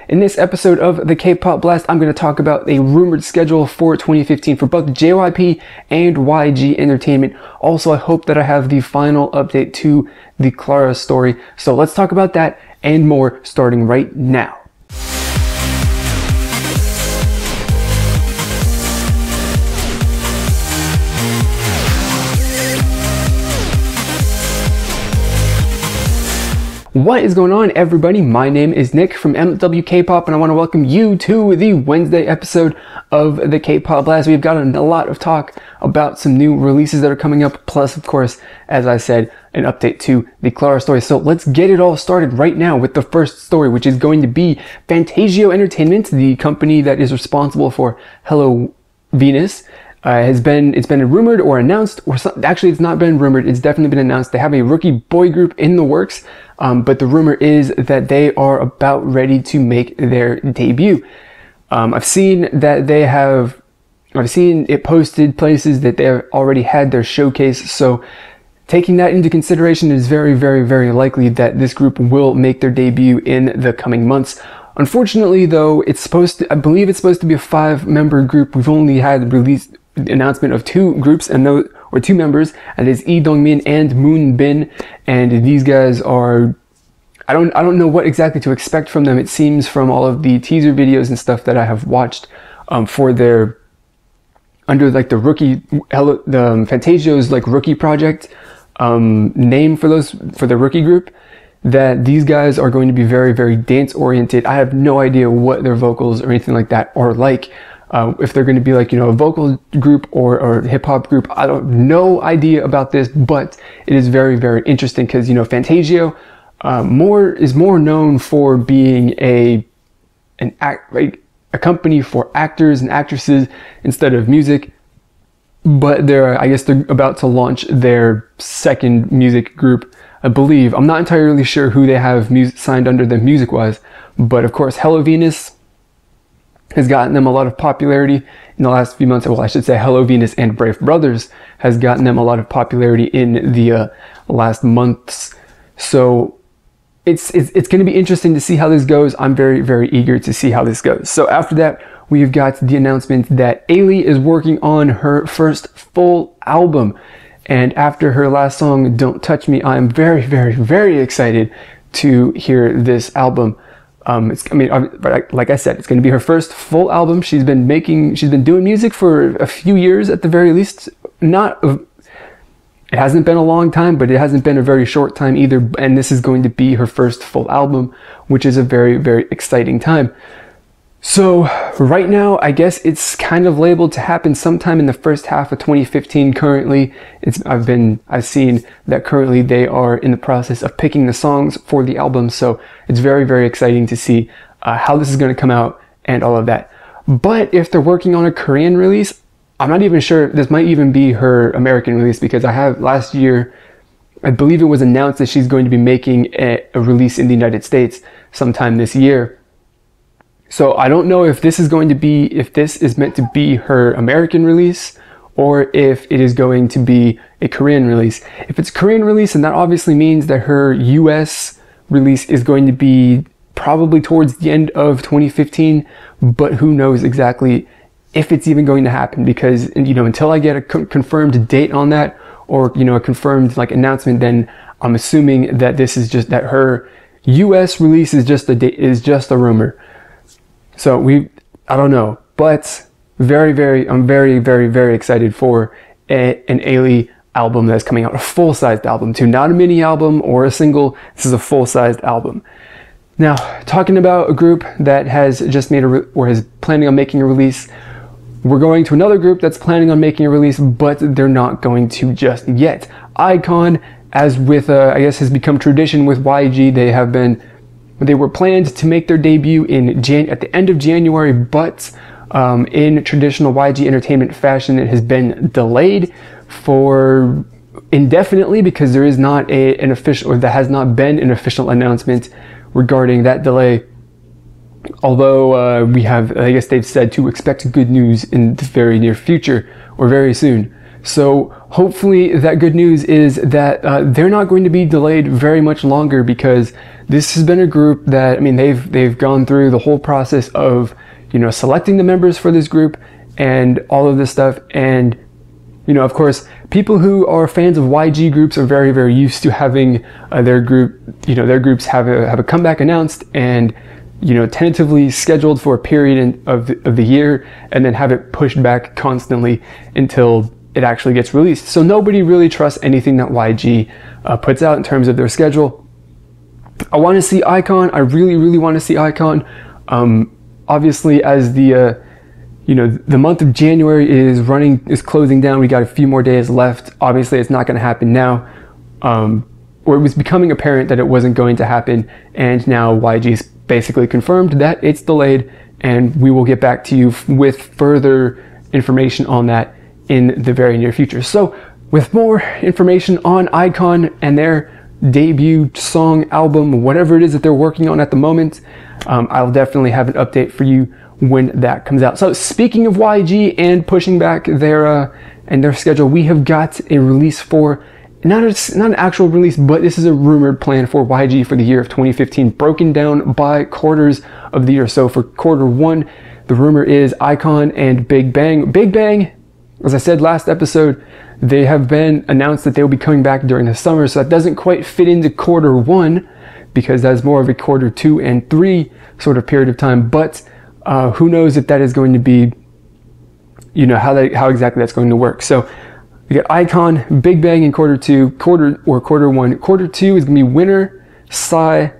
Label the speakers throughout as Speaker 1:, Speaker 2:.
Speaker 1: In this episode of the K-Pop Blast, I'm going to talk about a rumored schedule for 2015 for both JYP and YG Entertainment. Also, I hope that I have the final update to the Lara story. So let's talk about that and more starting right now. What is going on, everybody? My name is Nick from MW K-Pop, and I want to welcome you to the Wednesday episode of the K-Pop Blast. We've got a lot of talk about some new releases that are coming up, plus, of course, as I said, an update to the Lara story. So let's get it all started right now with the first story, which is going to be Fantagio Entertainment, the company that is responsible for Hello Venus. It's been rumored or announced, or actually it's not been rumored, it's definitely been announced. They have a rookie boy group in the works, but the rumor is that they are about ready to make their debut. I've seen it posted places that they already had their showcase, so taking that into consideration, it is very, very, very likely that this group will make their debut in the coming months. Unfortunately, though, I believe it's supposed to be a 5-member group. We've only had announcement of 2 groups or 2 members, and it's Lee Dongmin and Moon Bin, and these guys are, I don't know what exactly to expect from them. It seems from all of the teaser videos and stuff that I have watched for their under like the Fantagio's like rookie project name for the rookie group, that these guys are going to be very, very dance oriented. I have no idea what their vocals or anything like that are like. If they're going to be like, a vocal group or hip hop group, I don't no idea about this, but it is very, very interesting because, Fantagio is more known for being a company for actors and actresses instead of music. But I guess they're about to launch their second music group, I believe. I'm not entirely sure who they have signed under them music-wise, but of course, Hello Venus has gotten them a lot of popularity in the last few months. Well, I should say Hello Venus and Brave Brothers has gotten them a lot of popularity in the last months. So it's going to be interesting to see how this goes. I'm very, very eager to see how this goes. So after that, we've got the announcement that Ailee is working on her first full album. And after her last song, Don't Touch Me, I'm very, very, very excited to hear this album. Like I said, it's going to be her first full album. She's been doing music for a few years at the very least. It hasn't been a long time, but it hasn't been a very short time either. And this is going to be her first full album, which is a very, very exciting time. So right now, I guess it's kind of labeled to happen sometime in the first half of 2015. Currently, I've seen that currently they are in the process of picking the songs for the album. So it's very, very exciting to see how this is going to come out and all of that. But if they're working on a Korean release, I'm not even sure. This might even be her American release, because last year, I believe it was announced that she's going to be making a release in the United States sometime this year. So I don't know if this is meant to be her American release, or if it is going to be a Korean release. If it's a Korean release, then that obviously means that her US release is going to be probably towards the end of 2015, but who knows exactly if it's even going to happen, because until I get a confirmed date on that, or a confirmed announcement, then I'm assuming that this is just that her US release is just a rumor. So I don't know, but I'm very, very, very excited for an Ailee album that's coming out, a full-sized album too, not a mini album or a single. This is a full-sized album. Now, talking about a group that has just made or is planning on making a release, we're going to another group that's planning on making a release, but they're not going to just yet. iKon, as with I guess has become tradition with YG, they were planned to make their debut at the end of January, but in traditional YG Entertainment fashion, it has been delayed for indefinitely, because there is not there has not been an official announcement regarding that delay. Although I guess they've said to expect good news in the very near future, or very soon. So hopefully that good news is that they're not going to be delayed very much longer, because this has been a group that, I mean, they've gone through the whole process of, you know, selecting the members for this group and all of this stuff. And, you know, of course, people who are fans of YG groups are very, very used to having their groups have a comeback announced and, you know, tentatively scheduled for a period of the year, and then have it pushed back constantly until it actually gets released. So nobody really trusts anything that YG puts out in terms of their schedule. I want to see iKon. I really, really want to see iKon. Obviously, as the the month of January is closing down, we got a few more days left. Obviously, it's not going to happen now, or it was becoming apparent that it wasn't going to happen, and now YG's basically confirmed that it's delayed, and we will get back to you with further information on that in the very near future. So with more information on iKon and their debut song, album, whatever it is that they're working on at the moment, I'll definitely have an update for you when that comes out. So speaking of YG and pushing back their schedule, we have got a release for not an actual release, but this is a rumored plan for YG for the year of 2015, broken down by quarters of the year. So for quarter one, the rumor is iKon and Big Bang. Big Bang, as I said last episode, they have been announced that they will be coming back during the summer, so that doesn't quite fit into quarter one, because that's more of a quarter 2 and 3 sort of period of time. But who knows if that is going to be, you know, how exactly that's going to work. So we got iKon, Big Bang in quarter 2, quarter 1. Quarter 2 is going to be Winner, Psy,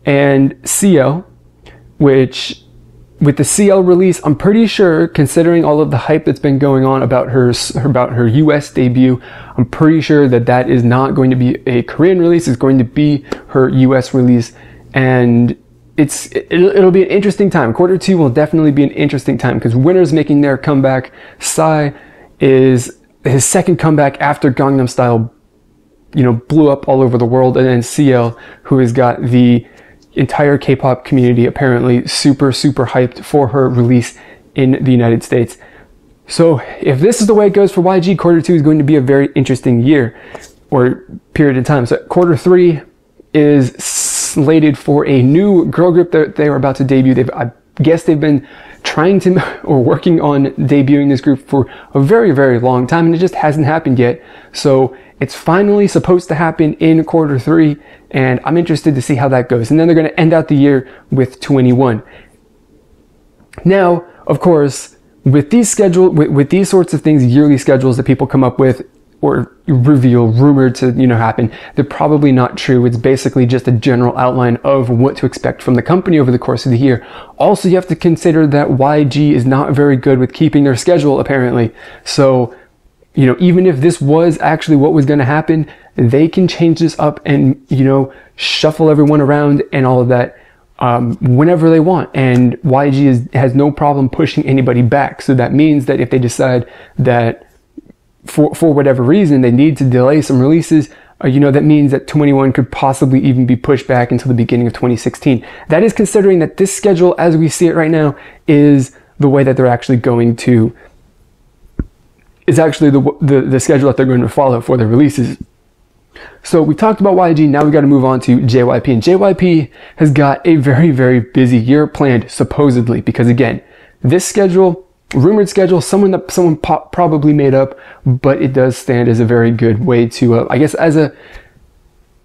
Speaker 1: and CL, which with the CL release, I'm pretty sure, considering all of the hype that's been going on about her US debut, I'm pretty sure that is not going to be a Korean release. It's going to be her US release, and it'll be an interesting time. Quarter 2 will definitely be an interesting time, because Winner's making their comeback. Psy is his second comeback after Gangnam Style, you know, blew up all over the world, and then CL, who has got the entire K-pop community apparently super hyped for her release in the United States. So if this is the way it goes for YG, quarter 2 is going to be a very interesting year or period of time. So quarter 3 is slated for a new girl group that they are about to debut. I guess they've been trying to or working on debuting this group for a very, very long time, and it just hasn't happened yet. So it's finally supposed to happen in quarter 3, and I'm interested to see how that goes. And then they're going to end out the year with 21. Now, of course, with these sorts of things, yearly schedules that people come up with or reveal, rumored to, you know, happen, they're probably not true. It's basically just a general outline of what to expect from the company over the course of the year. Also, you have to consider that YG is not very good with keeping their schedule, apparently. So, you know, even if this was actually what was going to happen, they can change this up and, you know, shuffle everyone around and all of that whenever they want. And YG has no problem pushing anybody back. So that means that if they decide that for whatever reason they need to delay some releases, you know, that means that 21 could possibly even be pushed back until the beginning of 2016. That is considering that this schedule, as we see it right now, is the way that they're actually going to, is actually the schedule that they're going to follow for the releases. So we talked about YG, now we got to move on to JYP. And JYP has got a very, very busy year planned, supposedly, because again, this schedule, rumored schedule, someone probably made up, but it does stand as a very good way to, I guess,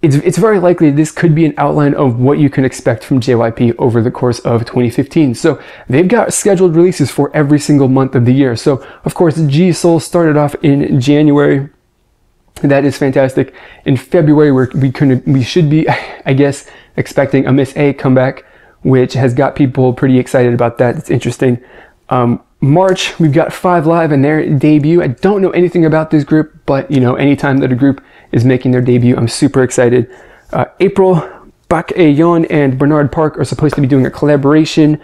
Speaker 1: it's very likely this could be an outline of what you can expect from JYP over the course of 2015. So they've got scheduled releases for every single month of the year. So of course, G.o.d started off in January. That is fantastic. In February, we should be, I guess, expecting a Miss A comeback, which has got people pretty excited about that. It's interesting. March, we've got 5 Live and their debut. I don't know anything about this group, but you know, anytime that a group is making their debut, I'm super excited. April, Bak A-yeon and Bernard Park are supposed to be doing a collaboration.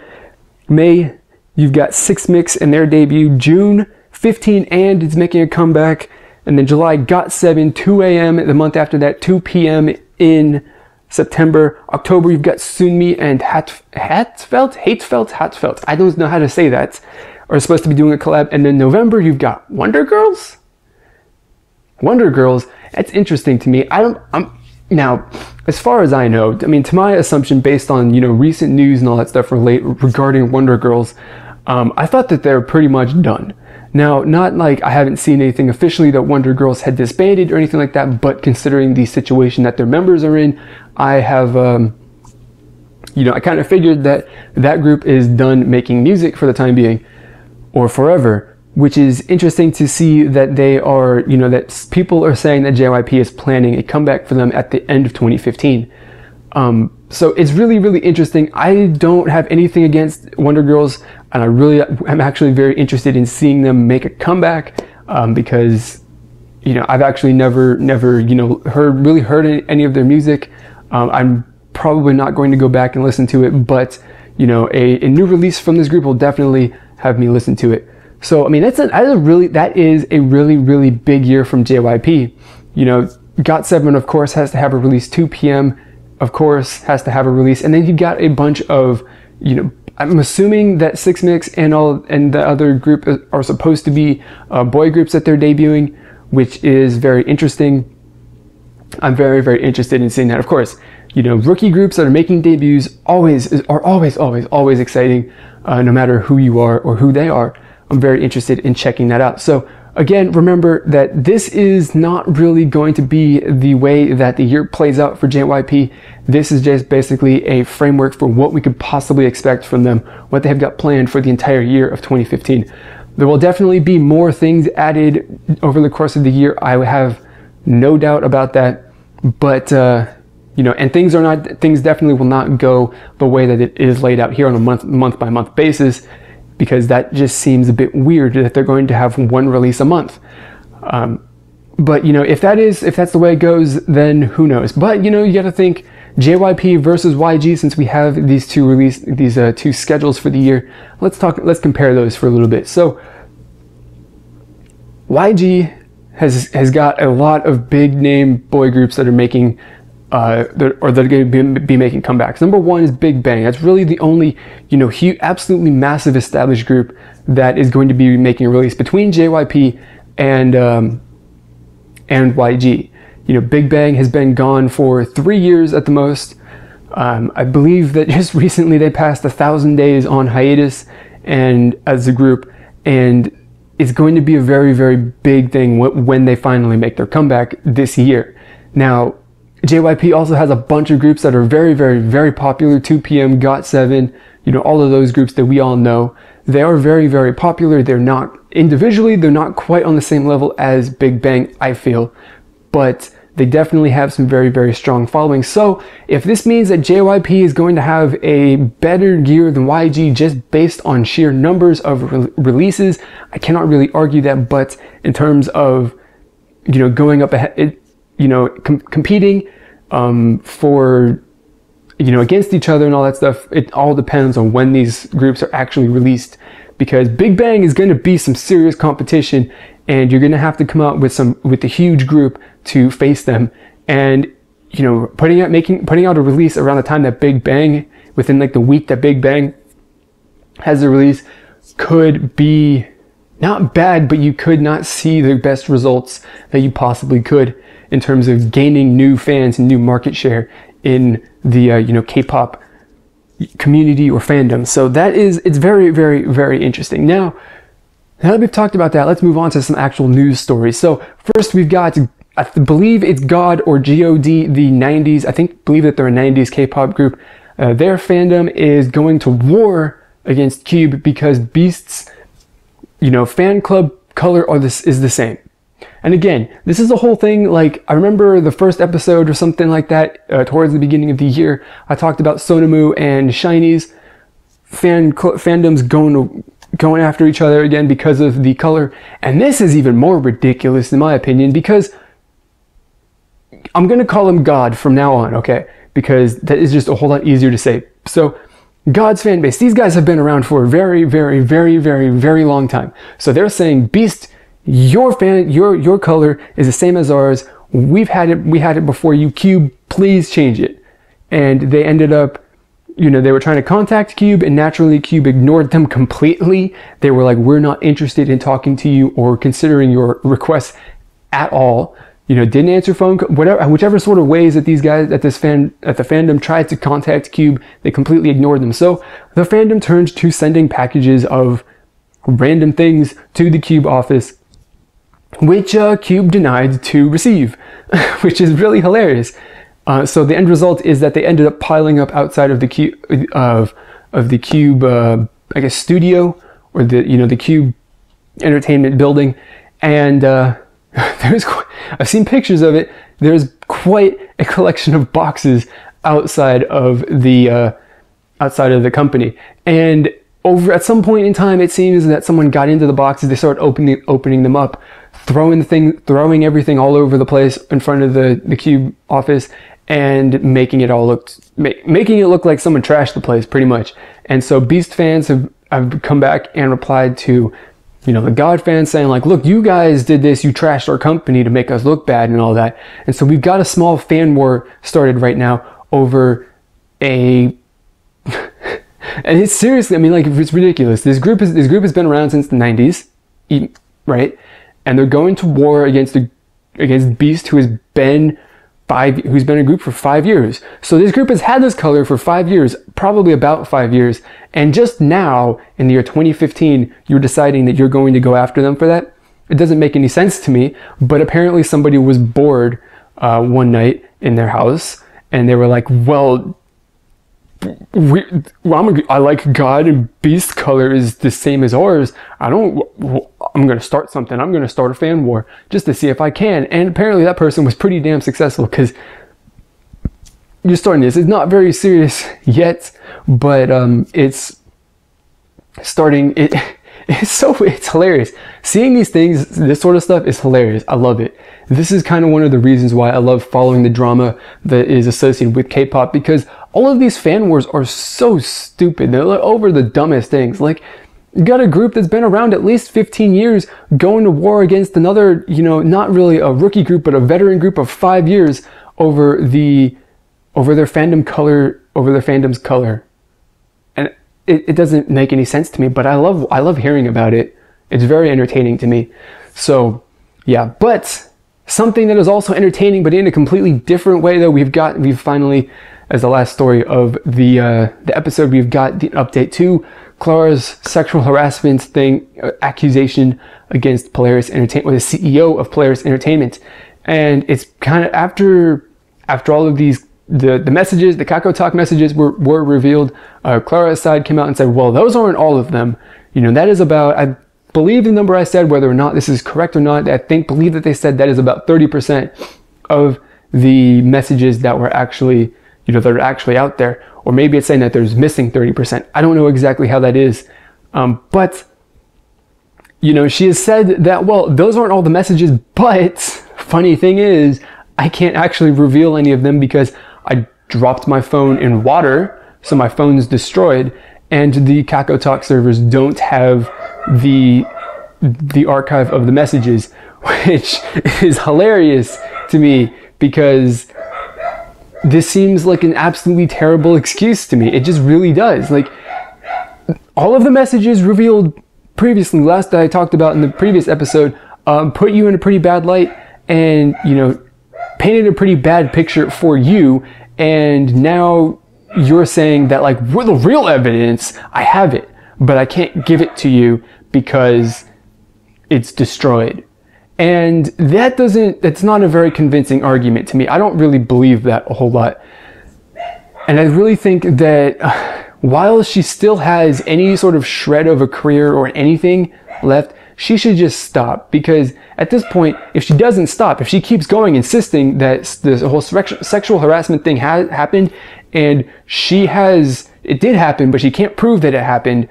Speaker 1: May, you've got 6 Mix and their debut. June, 15 and is making a comeback. And then July, GOT7, 2 a.m. The month after that, 2 p.m. in September. October, you've got Sunmi and Hatefelt. I don't know how to say that. Are supposed to be doing a collab. And then November, you've got Wonder Girls. Wonder Girls, that's interesting to me. Now, as far as I know, I mean, to my assumption, based on, you know, recent news and all that stuff regarding Wonder Girls, I thought that they're pretty much done. Now, not like I haven't seen anything officially that Wonder Girls had disbanded or anything like that, but considering the situation that their members are in, I have, you know, I kind of figured that that group is done making music for the time being, or forever, which is interesting to see that they are, you know, that people are saying that JYP is planning a comeback for them at the end of 2015. So it's really, really interesting. I don't have anything against Wonder Girls, and I'm actually very interested in seeing them make a comeback, because, you know, I've actually never, you know, heard any of their music. I'm probably not going to go back and listen to it, but, you know, a new release from this group will definitely have me listen to it. So, I mean, that is a really, really big year from JYP. You know, g.o.d, of course, has to have a release. 2 PM, of course, has to have a release. And then you got a bunch of, you know, I'm assuming that Six Mix and the other group are supposed to be boy groups that they're debuting, which is very interesting. I'm very, very interested in seeing that. Of course, you know, rookie groups that are making debuts are always exciting, no matter who you are or who they are. I'm very interested in checking that out. So again, remember that this is not really going to be the way that the year plays out for JYP. This is just basically a framework for what we could possibly expect from them, what they have got planned for the entire year of 2015. There will definitely be more things added over the course of the year. I have no doubt about that. But, you know, and things definitely will not go the way that it is laid out here on a month by month basis, because that just seems a bit weird that they're going to have one release a month. But, you know, if that's the way it goes, then who knows? But, you know, you got to think JYP versus YG, since we have these two schedules for the year. Let's compare those for a little bit. So YG has got a lot of big name boy groups that are making that are going to be making comebacks. Number one is Big Bang. That's really the only, you know, huge, absolutely massive established group that is going to be making a release between JYP and YG. You know, Big Bang has been gone for 3 years at the most. I believe that just recently they passed 1,000 days on hiatus and as a group, and it's going to be a very, very big thing when they finally make their comeback this year. Now, JYP also has a bunch of groups that are very, very, very popular. 2 PM, GOT7, you know, all of those groups that we all know. They are very, very popular. They're not, individually, they're not quite on the same level as Big Bang, I feel. But they definitely have some very, very strong followings. So if this means that JYP is going to have a better year than YG just based on sheer numbers of releases, I cannot really argue that. But in terms of, you know, going up ahead, you know, competing for, you know, against each other and all that stuff, it all depends on when these groups are actually released, because Big Bang is going to be some serious competition, and you're going to have to come out with a huge group to face them. And, you know, putting out a release around the time that Big Bang, within like the week that Big Bang has a release, could be not bad, but you could not see the best results that you possibly could in terms of gaining new fans and new market share in the you know, K-pop community or fandom. So it's very, very, very interesting. Now that we've talked about that, let's move on to some actual news stories. So first we've got, I believe it's g.o.d or g.o.d, the 90s. believe that they're a 90s K-pop group. Their fandom is going to war against Cube because Beast's, you know, fan club color is the same. And again, this is the whole thing. Like, I remember the first episode or something like that, towards the beginning of the year, I talked about Sonamu and SHINee's fandoms going after each other again because of the color. And this is even more ridiculous in my opinion, because I'm going to call him God from now on, okay? Because that is just a whole lot easier to say. So g.o.d's fan base, these guys have been around for a very, very, very, very, very long time. So they're saying, Beast, your color is the same as ours. We had it before you. Cube, please change it. And they ended up, you know, they were trying to contact Cube, and naturally Cube ignored them completely. They were like, we're not interested in talking to you or considering your request at all. You know, didn't answer phone, whichever sort of ways that these guys at the fandom tried to contact Cube, they completely ignored them. So the fandom turned to sending packages of random things to the Cube office, which Cube denied to receive, which is really hilarious. So the end result is that they ended up piling up outside of the Cube of the Cube, I guess, studio, or the Cube Entertainment building, and I've seen pictures of it. There's quite a collection of boxes outside of the company, and at some point in time, it seems that someone got into the boxes. They started opening them up, throwing everything all over the place in front of the Cube office, and making it look like someone trashed the place pretty much. And so Beast fans have come back and replied to, you know, the God fans, saying like, look, you guys did this, you trashed our company to make us look bad and all that. And so we've got a small fan war started right now over and it's seriously, I mean, like, it's ridiculous. This group has been around since the 90s, right? And they're going to war against Beast, who's been a group for 5 years. So this group has had this color for 5 years, probably about 5 years. And just now, in the year 2015, you're deciding that you're going to go after them for that? It doesn't make any sense to me. But apparently somebody was bored one night in their house, and they were like, well, I like God, and Beast color is the same as ours. I'm going to start something. I'm going to start a fan war just to see if I can. And apparently that person was pretty damn successful, because you're starting this. It's not very serious yet, but it's starting. It's hilarious. Seeing these things, this sort of stuff is hilarious. I love it. This is kind of one of the reasons why I love following the drama that is associated with K-pop, because all of these fan wars are so stupid. They're over the dumbest things. Like, you got a group that's been around at least 15 years going to war against another, you know, not really a rookie group, but a veteran group of 5 years over their fandom's color. And it doesn't make any sense to me, but I love hearing about it. It's very entertaining to me. So yeah, but something that is also entertaining, but in a completely different way, though, we've finally, as the last story of the episode, we've got the update to Lara's sexual harassment accusation against Polaris Entertainment, or the CEO of Polaris Entertainment. And it's kind of after all of these, the messages, the KakaoTalk messages were revealed, Lara's side came out and said, well, those aren't all of them. You know, that is about, I believe the number I said, whether or not this is correct or not, believe that they said that is about 30% of the messages that were actually, you know, that are actually out there. Or maybe it's saying that there's missing 30%. I don't know exactly how that is. But, you know, she has said that, well, those aren't all the messages, but funny thing is, I can't actually reveal any of them because I dropped my phone in water, so my phone's destroyed, and the KakaoTalk servers don't have the archive of the messages, which is hilarious to me, because this seems like an absolutely terrible excuse to me. It just really does. Like, all of the messages revealed previously, last that I talked about in the previous episode, put you in a pretty bad light, and, you know, painted a pretty bad picture for you. And now you're saying that, like, we're the real evidence. I have it, but I can't give it to you because it's destroyed. And that's not a very convincing argument to me. I don't really believe that a whole lot. And I really think that while she still has any sort of shred of a career or anything left, she should just stop. Because at this point, if she doesn't stop, if she keeps going insisting that this whole sexual harassment thing happened, and it did happen, but she can't prove that it happened,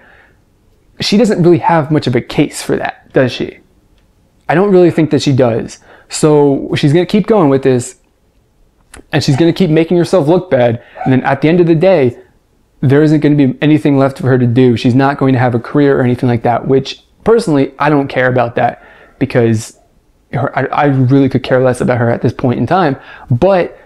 Speaker 1: she doesn't really have much of a case for that, does she? I don't really think that she does. So she's going to keep going with this, and she's going to keep making herself look bad. And then at the end of the day, there isn't going to be anything left for her to do. She's not going to have a career or anything like that, which personally, I don't care about that, because I really could care less about her at this point in time. But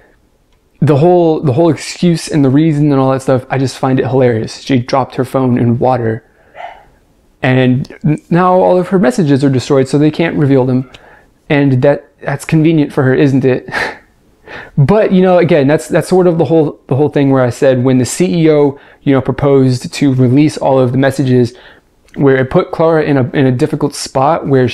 Speaker 1: the whole excuse and the reason and all that stuff, I just find it hilarious. She dropped her phone in water, and now all of her messages are destroyed, so they can't reveal them. and that's convenient for her, isn't it? But, you know, again, that's sort of the whole thing where I said when the CEO, you know, proposed to release all of the messages, where it put Clara in a difficult spot where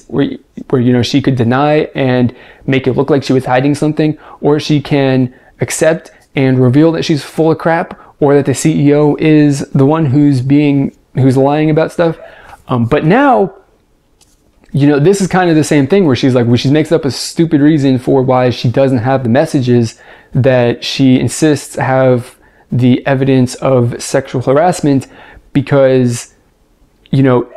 Speaker 1: where you know, she could deny and make it look like she was hiding something, or she can accept and reveal that she's full of crap, or that the CEO is the one who's lying about stuff. But now, you know, this is kind of the same thing where she makes up a stupid reason for why she doesn't have the messages that she insists have the evidence of sexual harassment, because, you know,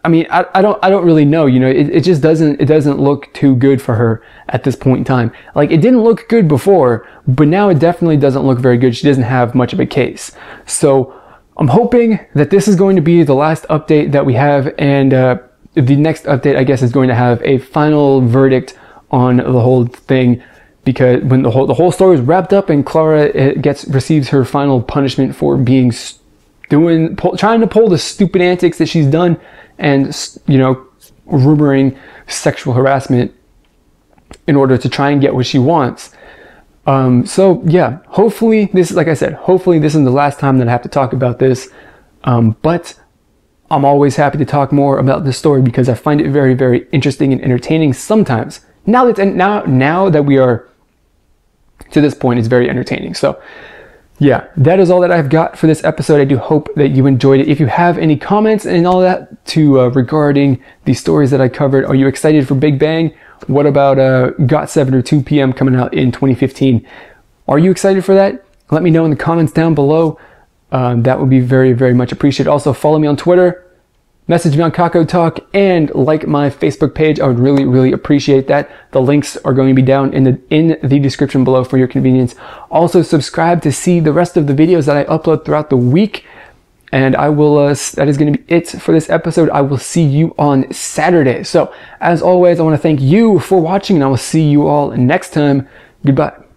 Speaker 1: I mean, I don't really know, you know, it just doesn't look too good for her at this point in time. Like, it didn't look good before, but now it definitely doesn't look very good. She doesn't have much of a case. So I'm hoping that this is going to be the last update that we have, and the next update, I guess, is going to have a final verdict on the whole thing, because when the whole story is wrapped up and Clara receives her final punishment for being trying to pull the stupid antics that she's done, and, you know, rumoring sexual harassment in order to try and get what she wants. So yeah, hopefully this, like I said, hopefully this is the last time that I have to talk about this. But I'm always happy to talk more about this story because I find it very, very interesting and entertaining sometimes. Now that we are to this point, it's very entertaining. So yeah, that is all that I've got for this episode. I do hope that you enjoyed it. If you have any comments and all that regarding the stories that I covered, are you excited for Big Bang? What about GOT7 or 2 p.m. coming out in 2015? Are you excited for that? Let me know in the comments down below. That would be very, very much appreciated. Also, follow me on Twitter, message me on KakaoTalk, and like my Facebook page. I would really, really appreciate that. The links are going to be down in the description below for your convenience. Also, subscribe to see the rest of the videos that I upload throughout the week. And I will, that is going to be it for this episode. I will see you on Saturday. So, as always, I want to thank you for watching, and I will see you all next time. Goodbye.